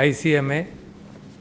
ICMA,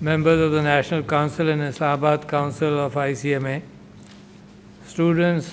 members of the National Council and Islamabad Council of ICMA, students,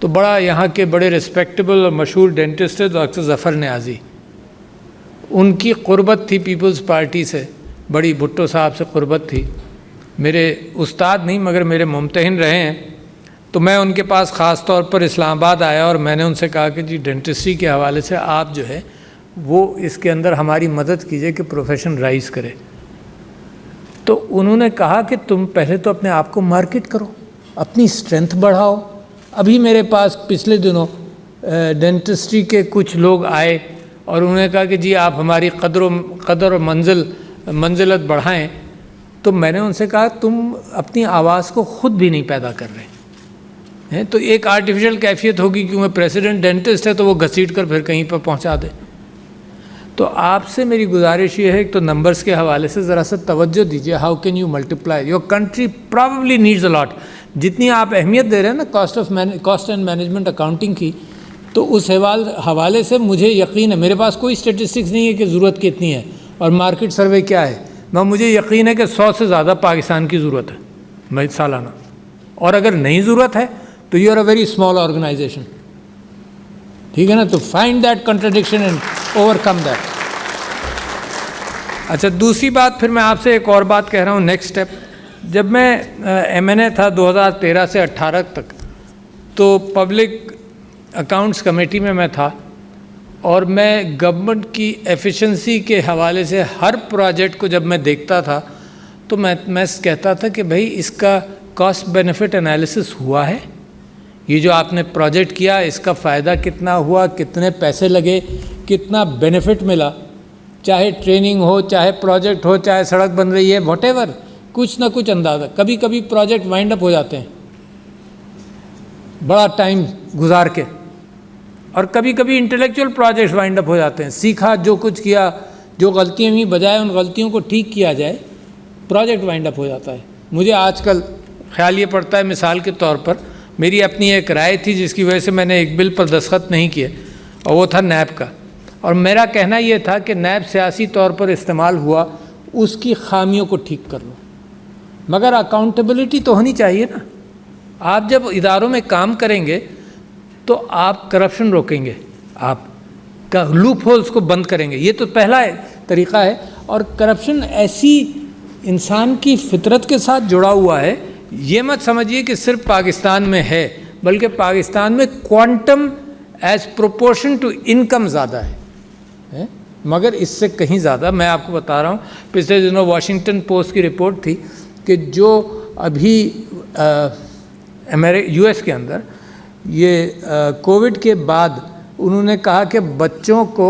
تو بڑا یہاں کے بڑے ریسپیکٹیبل اور مشہور ڈینٹسٹ ہے ڈاکٹر ظفر نیازی، ان کی قربت تھی پیپلز پارٹی سے، بڑی بھٹو صاحب سے قربت تھی، میرے استاد نہیں مگر میرے ممتحن رہے ہیں۔ تو میں ان کے پاس خاص طور پر اسلام آباد آیا اور میں نے ان سے کہا کہ جی ڈینٹسٹری کے حوالے سے آپ جو ہے وہ اس کے اندر ہماری مدد کیجئے کہ پروفیشن رائز کرے۔ تو انہوں نے کہا کہ تم پہلے تو اپنے آپ کو مارکیٹ کرو، اپنی اسٹرینتھ بڑھاؤ۔ ابھی میرے پاس پچھلے دنوں ڈینٹسٹری کے کچھ لوگ آئے اور انہوں نے کہا کہ جی آپ ہماری قدر اور منزلت بڑھائیں۔ تو میں نے ان سے کہا تم اپنی آواز کو خود بھی نہیں پیدا کر رہے ہیں، تو ایک آرٹیفیشل کیفیت ہوگی کیونکہ پریزیڈنٹ ڈینٹسٹ ہے تو وہ گھسیٹ کر پھر کہیں پر پہنچا دے۔ تو آپ سے میری گزارش یہ ہے کہ تو نمبرز کے حوالے سے ذرا سا توجہ دیجیے۔ How can you multiply your country probably needs a lot. جتنی آپ اہمیت دے رہے ہیں نا کاسٹ اینڈ مینجمنٹ اکاؤنٹنگ کی، تو اس حوالے سے مجھے یقین ہے، میرے پاس کوئی اسٹیٹسٹکس نہیں ہے کہ ضرورت کتنی ہے اور مارکیٹ سروے کیا ہے، مجھے یقین ہے کہ 100 سے زیادہ پاکستان کی ضرورت ہے سالانہ، اور اگر نہیں ضرورت ہے تو you are a very small organisation, ٹھیک ہے نا؟ تو find that contradiction and overcome that. اچھا، دوسری بات پھر میں آپ سے ایک اور بات کہہ رہا ہوں، نیکسٹ اسٹیپ۔ جب میں ایم این اے تھا 2013 سے 18 تک، تو پبلک اکاؤنٹس کمیٹی میں تھا، اور میں گورنمنٹ کی ایفیشنسی کے حوالے سے ہر پروجیکٹ کو جب میں دیکھتا تھا تو میں کہتا تھا کہ بھائی اس کا کاسٹ بینیفٹ انالیسس ہوا ہے، یہ جو آپ نے پروجیکٹ کیا اس کا فائدہ کتنا ہوا، کتنے پیسے لگے، کتنا بینیفٹ ملا، چاہے ٹریننگ ہو، چاہے پروجیکٹ ہو، چاہے سڑک بن رہی ہے، واٹ ایور، کچھ نہ کچھ اندازہ۔ کبھی کبھی پروجیکٹ وائنڈ اپ ہو جاتے ہیں بڑا ٹائم گزار کے، اور کبھی کبھی انٹلیکچوئل پروجیکٹس وائنڈ اپ ہو جاتے ہیں، سیکھا جو کچھ کیا، جو غلطیاں ہوئیں بجائے ان غلطیوں کو ٹھیک کیا جائے، پروجیکٹ وائنڈ اپ ہو جاتا ہے۔ مجھے آج کل خیال یہ پڑتا ہے، مثال کے طور پر میری اپنی ایک رائے تھی جس کی وجہ سے میں نے ایک بل پر دستخط نہیں کیے، اور وہ تھا نیب کا، اور میرا کہنا یہ تھا کہ نیب سیاسی طور پر استعمال ہوا، اس کی خامیوں کو ٹھیک کر لو، مگر اکاؤنٹیبلٹی تو ہونی چاہیے نا۔ آپ جب اداروں میں کام کریں گے تو آپ کرپشن روکیں گے، آپ کا لوپ ہولز کو بند کریں گے، یہ تو پہلا طریقہ ہے۔ اور کرپشن ایسی انسان کی فطرت کے ساتھ جڑا ہوا ہے، یہ مت سمجھیے کہ صرف پاکستان میں ہے، بلکہ پاکستان میں quantum as proportion to income زیادہ ہے، مگر اس سے کہیں زیادہ۔ میں آپ کو بتا رہا ہوں، پچھلے دنوں واشنگٹن پوسٹ کی رپورٹ تھی کہ جو ابھی یو ایس کے اندر یہ کووڈ کے بعد انہوں نے کہا کہ بچوں کو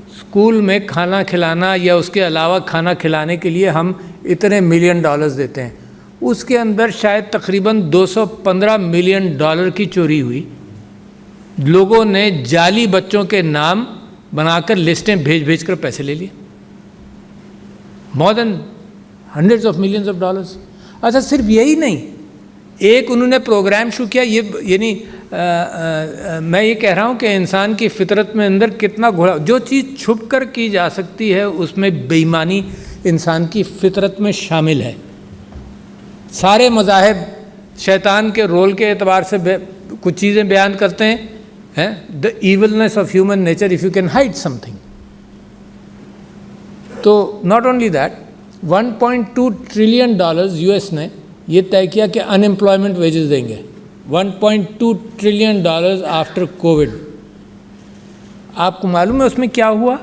اسکول میں کھانا کھلانا یا اس کے علاوہ کھانا کھلانے کے لیے ہم اتنے $1 ملین دیتے ہیں، اس کے اندر شاید تقریباً $215 ملین کی چوری ہوئی۔ لوگوں نے جعلی بچوں کے نام بنا کر لسٹیں بھیج کر پیسے لے لیے، more than hundreds of millions of dollars۔ اچھا، صرف یہی نہیں، ایک انہوں نے پروگرام شروع کیا، یعنی میں یہ کہہ رہا ہوں کہ انسان کی فطرت میں اندر کتنا گھوڑا، جو چیز چھپ کر کی جا سکتی ہے اس میں بے ایمانی انسان کی فطرت میں شامل ہے۔ سارے مذاہب شیطان کے رول کے اعتبار سے کچھ چیزیں بیان کرتے ہیں، the evilness of human nature if you can hide something۔ تو not only that، $1.2 trillion U S نے یہ طے کیا کہ ان امپلائمنٹ ویجز دیں گے، $1.2 ٹریلین آفٹر کووڈ۔ آپ کو معلوم ہے اس میں کیا ہوا؟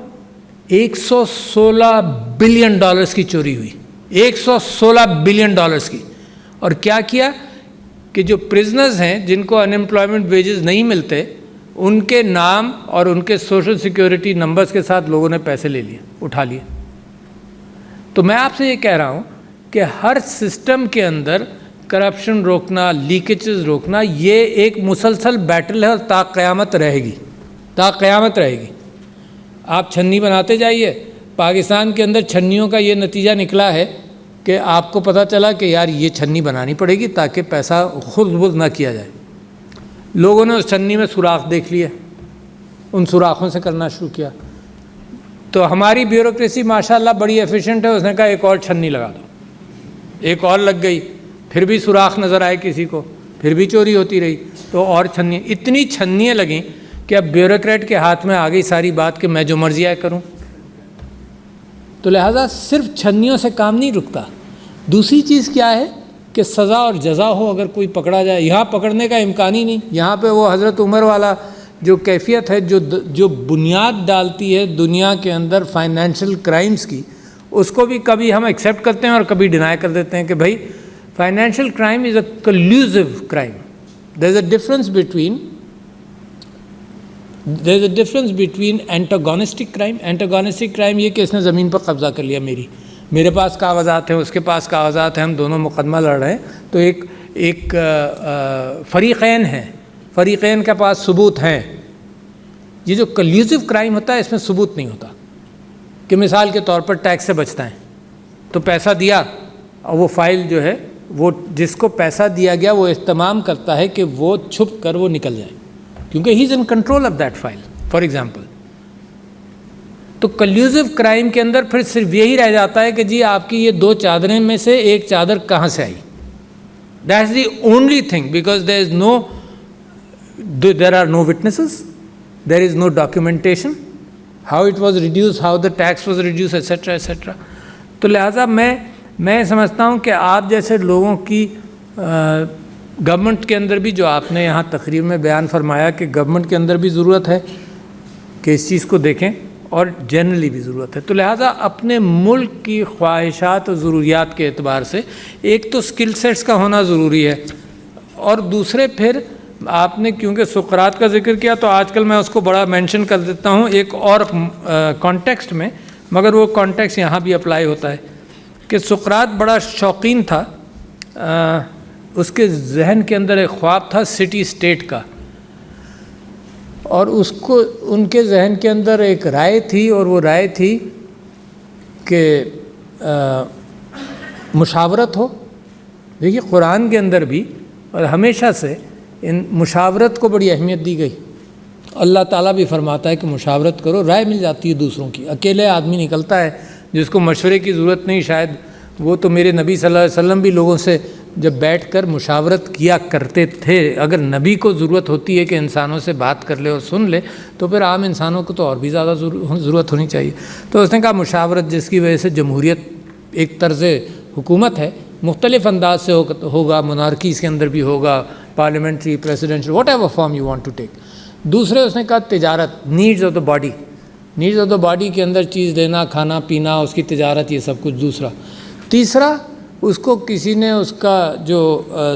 $116 بلین کی چوری ہوئی، $116 بلین کی۔ اور کیا کہ جو پرزنرز ہیں جن کو ان امپلائمنٹ ویجز نہیں ملتے، ان کے نام اور ان کے سوشل سیکیورٹی نمبرز کے ساتھ لوگوں نے پیسے لے لیے، اٹھا لیے۔ تو میں آپ سے یہ کہہ رہا ہوں کہ ہر سسٹم کے اندر کرپشن روکنا، لیکیجز روکنا، یہ ایک مسلسل بیٹل ہے اور تا قیامت رہے گی، تا قیامت رہے گی۔ آپ چھنی بناتے جائیے، پاکستان کے اندر چھنیوں کا یہ نتیجہ نکلا ہے کہ آپ کو پتہ چلا کہ یار یہ چھنی بنانی پڑے گی تاکہ پیسہ خود بخود نہ کیا جائے۔ لوگوں نے اس چھنی میں سوراخ دیکھ لیے، ان سوراخوں سے کرنا شروع کیا۔ تو ہماری بیوروکریسی ماشاءاللہ بڑی ایفیشینٹ ہے، اس نے کہا ایک اور چھنی لگا دو، ایک اور لگ گئی، پھر بھی سوراخ نظر آئے کسی کو، پھر بھی چوری ہوتی رہی، تو اور چھننی، اتنی چھننیاں لگیں کہ اب بیوروکریٹ کے ہاتھ میں آ گئی ساری بات کہ میں جو مرضی آئے کروں. تو لہٰذا صرف چھننیوں سے کام نہیں رکتا. دوسری چیز کیا ہے کہ سزا اور جزا ہو. اگر کوئی پکڑا جائے، یہاں پکڑنے کا امکان ہی نہیں. یہاں پہ وہ حضرت عمر والا جو کیفیت ہے جو بنیاد ڈالتی ہے دنیا کے اندر فائنینشیل کرائمز کی، اس کو بھی کبھی ہم ایکسیپٹ کرتے ہیں اور کبھی ڈینائی کر دیتے ہیں کہ بھائی financial crime is a collusive crime. There is a difference between antagonistic crime. Antagonistic crime یہ کہ اس نے زمین پر قبضہ کر لیا، میرے پاس کاغذات ہیں، اس کے پاس کاغذات ہیں، ہم دونوں مقدمہ لڑ رہے ہیں، تو ایک فریقین ہیں، فریقین کے پاس ثبوت ہیں. یہ جو کلیوزو کرائم ہوتا ہے اس میں ثبوت نہیں ہوتا. کہ مثال کے طور پر ٹیکس سے بچتا ہے، تو پیسہ دیا اور وہ فائل جو ہے وہ جس کو پیسہ دیا گیا وہ اہتمام کرتا ہے کہ وہ چھپ کر وہ نکل جائے، کیونکہ he is in control of that file for example. تو کلیوزو کرائم کے اندر پھر صرف یہی رہ جاتا ہے کہ جی آپ کی یہ 2 چادریں میں سے ایک چادر کہاں سے آئی. That is the only thing, because there are no witnesses, there is no documentation, how it was reduced, how the tax was reduced, etc. etc. تو لہٰذا میں سمجھتا ہوں کہ آپ جیسے لوگوں کی گورنمنٹ کے اندر بھی، جو آپ نے یہاں تقریر میں بیان فرمایا کہ گورنمنٹ کے اندر بھی ضرورت ہے کہ اس چیز کو دیکھیں، اور جنرلی بھی ضرورت ہے. تو لہٰذا اپنے ملک کی خواہشات اور ضروریات کے اعتبار سے ایک تو اسکل سیٹس کا ہونا ضروری ہے، اور دوسرے پھر آپ نے کیونکہ سقراط کا ذکر کیا تو آج کل میں اس کو بڑا مینشن کر دیتا ہوں ایک اور کانٹیکسٹ میں، مگر وہ کانٹیکسٹ یہاں بھی اپلائی ہوتا ہے کہ سقراط بڑا شوقین تھا. اس کے ذہن کے اندر ایک خواب تھا سٹی اسٹیٹ کا، اور اس کو ان کے ذہن کے اندر ایک رائے تھی، اور وہ رائے تھی کہ مشاورت ہو. دیکھیے قرآن کے اندر بھی اور ہمیشہ سے ان مشاورت کو بڑی اہمیت دی گئی. اللہ تعالیٰ بھی فرماتا ہے کہ مشاورت کرو، رائے مل جاتی ہے دوسروں کی. اکیلے آدمی نکلتا ہے جس کو مشورے کی ضرورت نہیں، شاید وہ تو میرے نبی صلی اللہ علیہ وسلم بھی لوگوں سے جب بیٹھ کر مشاورت کیا کرتے تھے. اگر نبی کو ضرورت ہوتی ہے کہ انسانوں سے بات کر لے اور سن لے، تو پھر عام انسانوں کو تو اور بھی زیادہ ضرورت ہونی چاہیے. تو اس نے کہا مشاورت، جس کی وجہ سے جمہوریت ایک طرز حکومت ہے، مختلف انداز سے ہوگا، مونارکی اس کے اندر بھی ہوگا، parliamentary, presidential, whatever form you want to take. دوسرے اس نے کہا تجارت، needs of the body, needs of the body کے اندر چیز لینا، کھانا پینا، اس کی تجارت، یہ سب کچھ. دوسرا، تیسرا، اس کو کسی نے، اس کا جو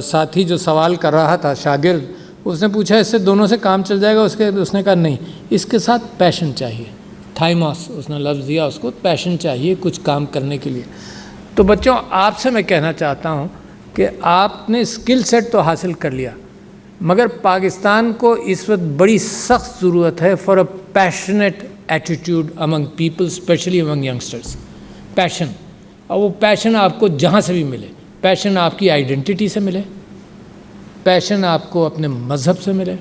ساتھی جو سوال کر رہا تھا شاگرد، اس نے پوچھا اس سے دونوں سے کام چل جائے گا؟ اس نے کہا نہیں، اس کے ساتھ پیشن چاہیے. تھائموس اس نے لفظ دیا اس کو، پیشن چاہیے کچھ کام کرنے کے لیے. تو بچوں آپ سے میں کہنا چاہتا ہوں کہ آپ نے اسکل سیٹ تو حاصل کر لیا، مگر پاکستان کو اس وقت بڑی سخت ضرورت ہے for a passionate attitude among people, especially among youngsters. Passion, اور وہ پیشن آپ کو جہاں سے بھی ملے. پیشن آپ کی آئیڈینٹی سے ملے، پیشن آپ کو اپنے مذہب سے ملے،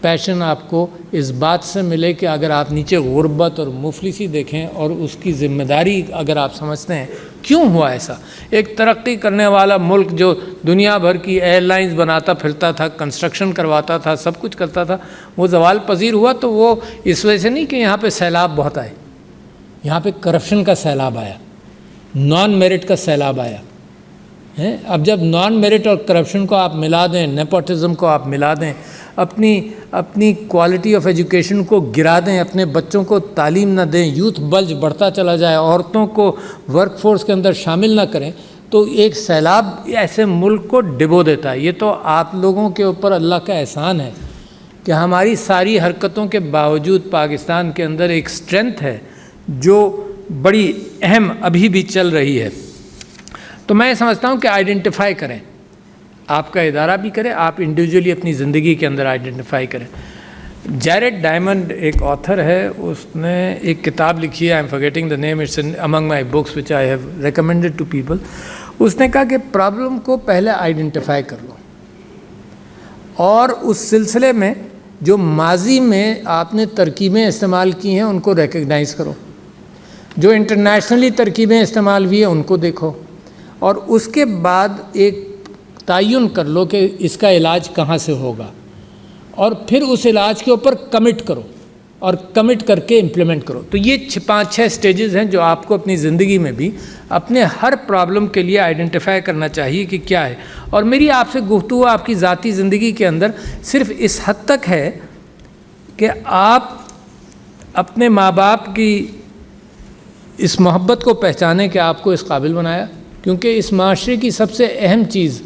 پیشن آپ کو اس بات سے ملے کہ اگر آپ نیچے غربت اور مفلسی دیکھیں اور اس کی ذمہ داری اگر آپ سمجھتے ہیں کیوں ہوا ایسا. ایک ترقی کرنے والا ملک جو دنیا بھر کی ایئر لائنز بناتا پھرتا تھا، کنسٹرکشن کرواتا تھا، سب کچھ کرتا تھا، وہ زوال پذیر ہوا. تو وہ اس وجہ سے نہیں کہ یہاں پہ سیلاب بہت آئے، یہاں پہ کرپشن کا سیلاب آیا، نان میرٹ کا سیلاب آیا. اب جب نان میرٹ اور کرپشن کو آپ ملا دیں، نیپوٹزم کو آپ ملا دیں، اپنی کوالٹی آف ایجوکیشن کو گرا دیں، اپنے بچوں کو تعلیم نہ دیں، یوتھ بلج بڑھتا چلا جائے، عورتوں کو ورک فورس کے اندر شامل نہ کریں، تو ایک سیلاب ایسے ملک کو ڈبو دیتا ہے. یہ تو آپ لوگوں کے اوپر اللہ کا احسان ہے کہ ہماری ساری حرکتوں کے باوجود پاکستان کے اندر ایک اسٹرینتھ ہے جو بڑی اہم ابھی بھی چل رہی ہے. تو میں سمجھتا ہوں کہ آئیڈینٹیفائی کریں، آپ کا ادارہ بھی کرے، آپ انڈیویجولی اپنی زندگی کے اندر آئیڈینٹیفائی کریں. جیرڈ ڈائمنڈ ایک آتھر ہے، اس نے ایک کتاب لکھی ہے، I am forgetting the name, it's among my books which I have recommended to people. اس نے کہا کہ پرابلم کو پہلے آئیڈینٹیفائی کر لو، اور اس سلسلے میں جو ماضی میں آپ نے ترکیبیں استعمال کی ہیں ان کو ریکگنائز کرو، جو انٹرنیشنلی ترکیبیں استعمال ہوئی ہیں ان کو دیکھو، اور اس کے بعد ایک تعین کر لو کہ اس کا علاج کہاں سے ہوگا، اور پھر اس علاج کے اوپر کمٹ کرو اور کمٹ کر کے امپلیمنٹ کرو۔ تو یہ 5-6 سٹیجز ہیں جو آپ کو اپنی زندگی میں بھی اپنے ہر پرابلم کے لیے آئیڈینٹیفائی کرنا چاہیے کہ کیا ہے۔ اور میری آپ سے گفتگو آپ کی ذاتی زندگی کے اندر صرف اس حد تک ہے کہ آپ اپنے ماں باپ کی اس محبت کو پہچانیں کہ آپ کو اس قابل بنایا، کیونکہ اس معاشرے کی سب سے اہم چیز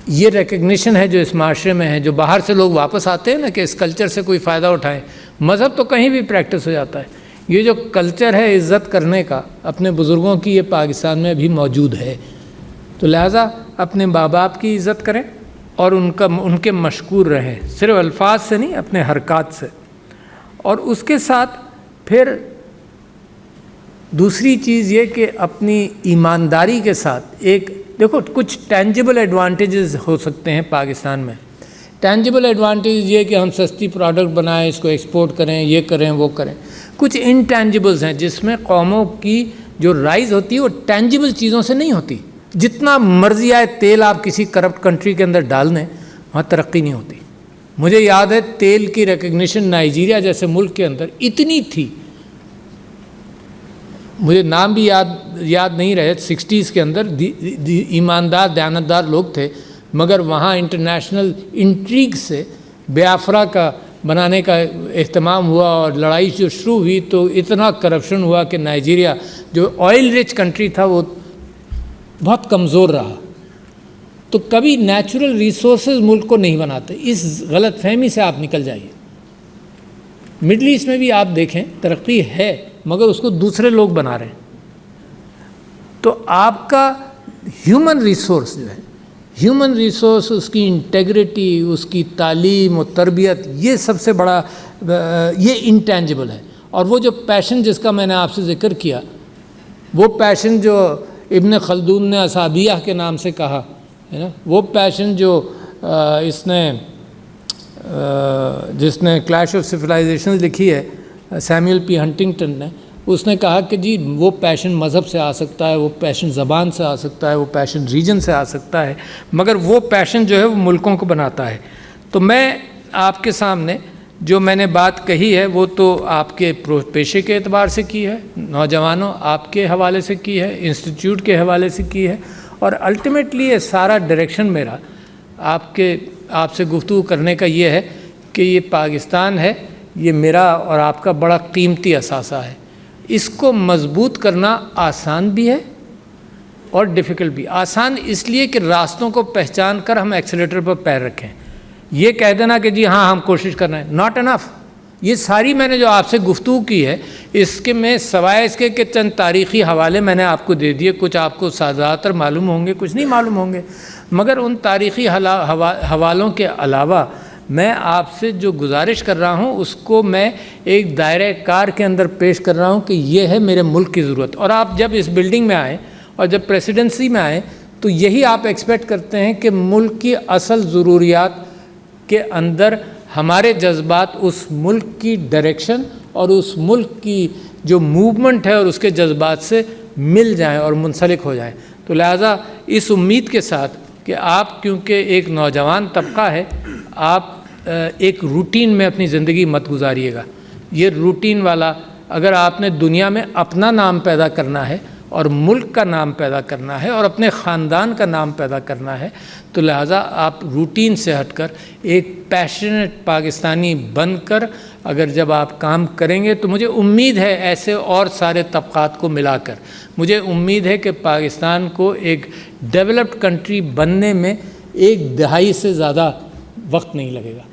یہ ریکگنیشن ہے جو اس معاشرے میں ہے، جو باہر سے لوگ واپس آتے ہیں نا کہ اس کلچر سے کوئی فائدہ اٹھائیں۔ مذہب تو کہیں بھی پریکٹس ہو جاتا ہے، یہ جو کلچر ہے عزت کرنے کا اپنے بزرگوں کی، یہ پاکستان میں بھی موجود ہے۔ تو لہٰذا اپنے ماں باپ کی عزت کریں اور ان کے مشکور رہیں، صرف الفاظ سے نہیں، اپنے حرکات سے۔ اور اس کے ساتھ پھر دوسری چیز یہ کہ اپنی ایمانداری کے ساتھ دیکھو کچھ ٹینجیبل ایڈوانٹیجز ہو سکتے ہیں پاکستان میں۔ ٹینجیبل ایڈوانٹیج یہ کہ ہم سستی پروڈکٹ بنائیں، اس کو ایکسپورٹ کریں، یہ کریں وہ کریں۔ کچھ انٹینجیبلز ہیں جس میں قوموں کی جو رائز ہوتی ہے وہ ٹینجیبل چیزوں سے نہیں ہوتی۔ جتنا مرضی آئے تیل آپ کسی کرپٹ کنٹری کے اندر ڈال دیں، وہاں ترقی نہیں ہوتی۔ مجھے یاد ہے تیل کی ریکگنیشن نائجیریا جیسے ملک کے اندر اتنی تھی، مجھے نام بھی یاد نہیں رہے، 60s کے اندر ایماندار دیانتدار لوگ تھے، مگر وہاں انٹرنیشنل انٹریگ سے بیافرا کا بنانے کا اہتمام ہوا اور لڑائی جو شروع ہوئی تو اتنا کرپشن ہوا کہ نائجیریا جو آئل رچ کنٹری تھا وہ بہت کمزور رہا۔ تو کبھی نیچرل ریسورسز ملک کو نہیں بناتے، اس غلط فہمی سے آپ نکل جائیے۔ مڈل ایسٹ میں بھی آپ دیکھیں ترقی ہے مگر اس کو دوسرے لوگ بنا رہے ہیں۔ تو آپ کا ہیومن ریسورس جو ہے، ہیومن ریسورس، اس کی انٹیگریٹی، اس کی تعلیم و تربیت، یہ سب سے بڑا یہ انٹینجیبل ہے۔ اور وہ جو پیشن جس کا میں نے آپ سے ذکر کیا، وہ پیشن جو ابن خلدون نے اصحابیہ کے نام سے کہا ہے نا، وہ پیشن جو جس نے کلیش آف سویلائزیشن لکھی ہے، سیموئل پی ہنٹنگٹن نے، اس نے کہا کہ جی وہ پیشن مذہب سے آ سکتا ہے، وہ پیشن زبان سے آ سکتا ہے، وہ پیشن ریجن سے آ سکتا ہے، مگر وہ پیشن جو ہے وہ ملکوں کو بناتا ہے۔ تو میں آپ کے سامنے جو میں نے بات کہی ہے وہ تو آپ کے پیشے کے اعتبار سے کی ہے، نوجوانوں آپ کے حوالے سے کی ہے، انسٹیٹیوٹ کے حوالے سے کی ہے، اور الٹیمیٹلی یہ سارا ڈائریکشن میرا آپ سے گفتگو کرنے کا یہ ہے کہ یہ پاکستان ہے، یہ میرا اور آپ کا بڑا قیمتی اثاثہ ہے۔ اس کو مضبوط کرنا آسان بھی ہے اور ڈیفیکلٹ بھی۔ آسان اس لیے کہ راستوں کو پہچان کر ہم ایکسیلیٹر پر پیر رکھیں۔ یہ کہہ دینا کہ جی ہاں ہم کوشش کر رہے ہیں، ناٹ انف۔ یہ ساری میں نے جو آپ سے گفتگو کی ہے، اس کے میں سوائے اس کے کہ چند تاریخی حوالے میں نے آپ کو دے دیے، کچھ آپ کو زیادہ تر معلوم ہوں گے، کچھ نہیں معلوم ہوں گے، مگر ان تاریخی حوالوں کے علاوہ میں آپ سے جو گزارش کر رہا ہوں اس کو میں ایک دائرہ کار کے اندر پیش کر رہا ہوں کہ یہ ہے میرے ملک کی ضرورت۔ اور آپ جب اس بلڈنگ میں آئیں اور جب پریسیڈنسی میں آئیں تو یہی آپ ایکسپیکٹ کرتے ہیں کہ ملک کی اصل ضروریات کے اندر ہمارے جذبات اس ملک کی ڈائریکشن اور اس ملک کی جو موومنٹ ہے اور اس کے جذبات سے مل جائیں اور منسلک ہو جائیں۔ تو لہٰذا اس امید کے ساتھ کہ آپ کیونکہ ایک نوجوان طبقہ ہے، آپ ایک روٹین میں اپنی زندگی مت گزاریے گا۔ یہ روٹین والا اگر آپ نے دنیا میں اپنا نام پیدا کرنا ہے اور ملک کا نام پیدا کرنا ہے اور اپنے خاندان کا نام پیدا کرنا ہے تو لہٰذا آپ روٹین سے ہٹ کر ایک پیشنیٹ پاکستانی بن کر اگر جب آپ کام کریں گے تو مجھے امید ہے ایسے اور سارے طبقات کو ملا کر مجھے امید ہے کہ پاکستان کو ایک ڈیولپڈ کنٹری بننے میں 1 دہائی سے زیادہ وقت نہیں لگے گا۔